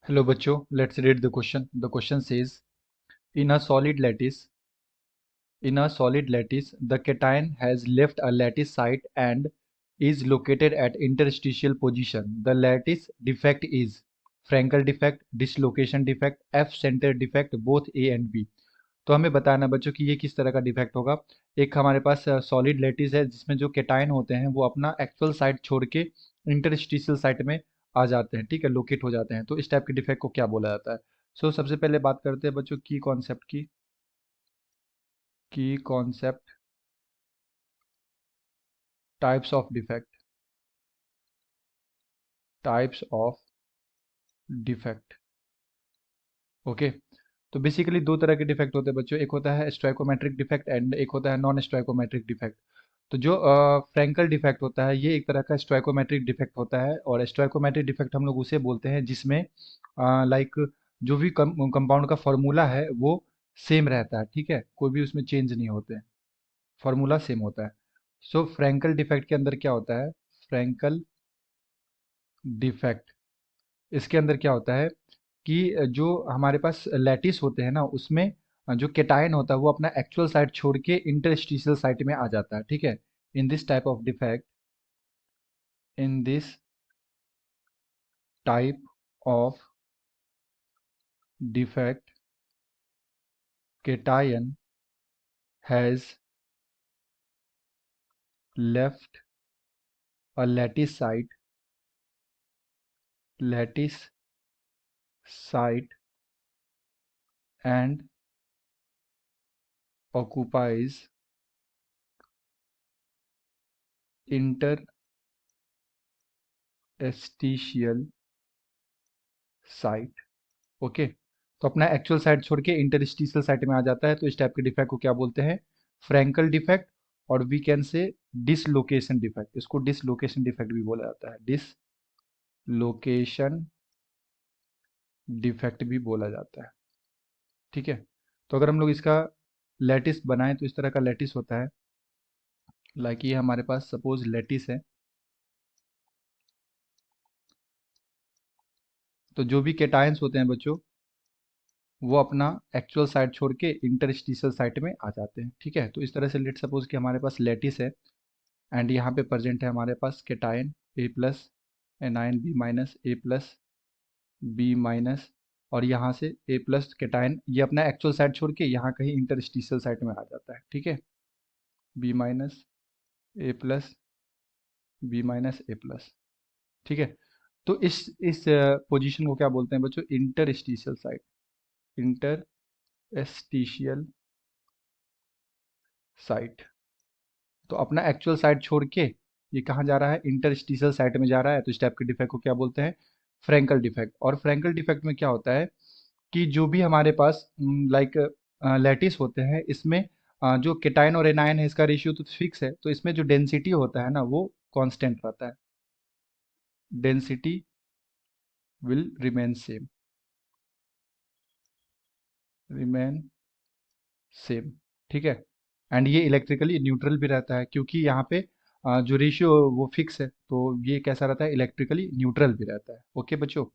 Hello बच्चों, let's read the question. The question says, in a solid lattice, the cation has left a lattice site and is located at interstitial position. The lattice defect is Frankel defect, dislocation defect, F center defect, both A and B. तो हमें बताना बच्चों कि ये किस तरह का defect होगा। एक हमारे पास सॉलिड लेटिस है जिसमें जो केटायन होते हैं वो अपना एक्चुअल साइट छोड़ के इंटरस्टिशियल साइट में आ जाते हैं, ठीक है, लोकेट हो जाते हैं। तो इस टाइप के डिफेक्ट को क्या बोला जाता है? सबसे पहले बात करते हैं बच्चों की कॉन्सेप्ट की concept types of defect. Okay. तो बेसिकली दो तरह के डिफेक्ट होते हैं बच्चों, एक होता है स्टोइकोमेट्रिक डिफेक्ट एंड एक होता है नॉन स्टोइकोमेट्रिक डिफेक्ट। तो जो फ्रैंकल डिफेक्ट होता है ये एक तरह का स्टोइकोमेट्रिक डिफेक्ट होता है, और स्टोइकोमेट्रिक डिफेक्ट हम लोग उसे बोलते हैं जिसमें लाइक जो भी कंपाउंड का फॉर्मूला है वो सेम रहता है, ठीक है, कोई भी उसमें चेंज नहीं होते हैं, फॉर्मूला सेम होता है। फ्रैंकल डिफेक्ट के अंदर क्या होता है? फ्रैंकल डिफेक्ट, इसके अंदर क्या होता है कि जो हमारे पास लैटिस होते हैं ना उसमें जो केटायन होता है वो अपना एक्चुअल साइट छोड़ के इंटरस्टिशियल साइट में आ जाता है, ठीक है। In this type of defect in this type of defect cation has left a lattice site and occupies interstitial site। Okay. तो अपना एक्चुअल साइट छोड़ के इंटरस्टिशियल साइट में आ जाता है, तो इस टाइप के डिफेक्ट को क्या बोलते हैं? Frenkel defect. और we can say dislocation defect, इसको डिसलोकेशन डिफेक्ट भी बोला जाता है, डिसलोकेशन डिफेक्ट भी बोला जाता है, ठीक है। तो अगर हम लोग इसका लैटिस बनाएं तो इस तरह का लैटिस होता है, लाइक ये हमारे पास सपोज लैटिस है। तो जो भी केटायंस होते हैं बच्चों वो अपना एक्चुअल साइट छोड़ के इंटरस्टिशियल साइट में आ जाते हैं, ठीक है। तो इस तरह से लेट सपोज कि हमारे पास लैटिस है एंड यहाँ पे प्रेजेंट है हमारे पास केटायन ए प्लस, एनायन बी माइनस, ए प्लस बी माइनस, और यहाँ से ए प्लस केटायन ये अपना एक्चुअल साइट छोड़ के यहाँ कहीं इंटरस्टिशियल साइट में आ जाता है, ठीक है। बी माइनस, ए प्लस, बी माइनस, ए प्लस, ठीक है। तो इस पोजीशन को क्या बोलते हैं बच्चों? Interstitial site, interstitial site. तो अपना एक्चुअल साइट छोड़ के ये कहाँ जा रहा है? इंटरस्टिशियल साइट में जा रहा है। तो इस टाइप के डिफेक्ट को क्या बोलते हैं? Frenkel defect. और फ्रैंकल डिफेक्ट में क्या होता है कि जो भी हमारे पास लाइक लैटिस होते हैं इसमें जो केटायन और एनायन है इसका रेशियो तो फिक्स है, तो इसमें जो डेंसिटी होता है ना वो कांस्टेंट रहता है, density will remain same, remain same, ठीक है। एंड ये इलेक्ट्रिकली न्यूट्रल भी रहता है क्योंकि यहाँ पे जो रेशियो वो फिक्स है, तो ये कैसा रहता है? इलेक्ट्रिकली न्यूट्रल भी रहता है। ओके बच्चों।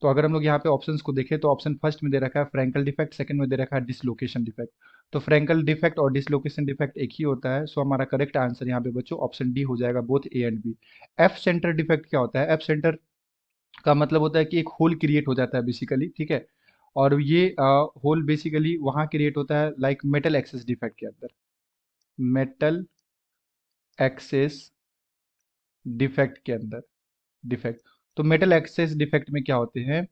तो अगर हम लोग यहाँ पे ऑप्शंस को देखें तो ऑप्शन फर्स्ट में दे रखा है फ्रैंकल डिफेक्ट, सेकंड में दे रखा है डिसलोकेशन डिफेक्ट। तो फ्रैंकल डिफेक्ट और डिसलोकेशन डिफेक्ट एक ही होता है, सो हमारा करेक्ट आंसर यहाँ पे बच्चों ऑप्शन डी हो जाएगा, both A and B. F centre defect क्या होता है? एफ सेंटर का मतलब होता है कि एक होल क्रिएट हो जाता है बेसिकली, ठीक है। और ये होल बेसिकली वहाँ क्रिएट होता है लाइक मेटल एक्सेस डिफेक्ट के अंदर, मेटल एक्सेस डिफेक्ट के अंदर, डिफेक्ट। तो मेटल एक्सेस डिफेक्ट में क्या होते हैं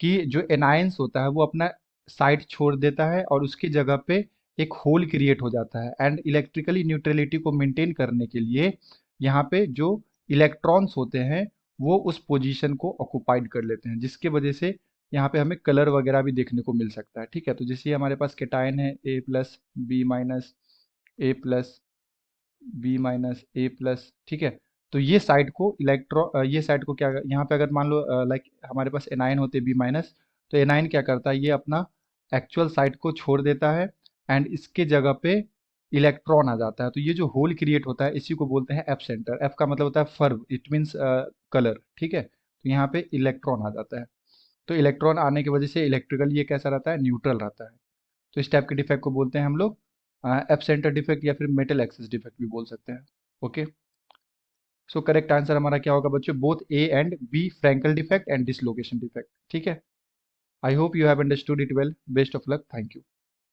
कि जो एनायंस होता है वो अपना साइट छोड़ देता है और उसकी जगह पे एक होल क्रिएट हो जाता है, एंड इलेक्ट्रिकली न्यूट्रलिटी को मेंटेन करने के लिए यहाँ पे जो इलेक्ट्रॉन्स होते हैं वो उस पोजीशन को ऑक्युपाइड कर लेते हैं, जिसके वजह से यहाँ पे हमें कलर वगैरह भी देखने को मिल सकता है, ठीक है। तो जैसे हमारे पास केटायन है ए प्लस, बी माइनस, ए प्लस, बी माइनस, ए प्लस, ठीक है। तो ये साइड को ये साइड को क्या, यहाँ पे अगर मान लो लाइक हमारे पास एनाइन होते बी माइनस, तो एनाइन क्या करता है? ये अपना एक्चुअल साइड को छोड़ देता है एंड इसके जगह पे इलेक्ट्रॉन आ जाता है। तो ये जो होल क्रिएट होता है इसी को बोलते हैं एफ सेंटर। एफ का मतलब होता है फर्व, इट मीन्स कलर, ठीक है। तो यहाँ पे इलेक्ट्रॉन आ जाता है। तो इलेक्ट्रॉन आने की वजह से इलेक्ट्रिकल ये कैसा रहता है, न्यूट्रल रहता है। तो इस टाइप के डिफेक्ट को बोलते हैं हम लोग एब्सेंटर डिफेक्ट या फिर मेटल एक्सिस डिफेक्ट भी बोल सकते हैं। ओके, सो करेक्ट आंसर हमारा क्या होगा बच्चों, both A and B, Frenkel defect and dislocation defect. ठीक है, I hope you have understood it well, best of luck, thank you.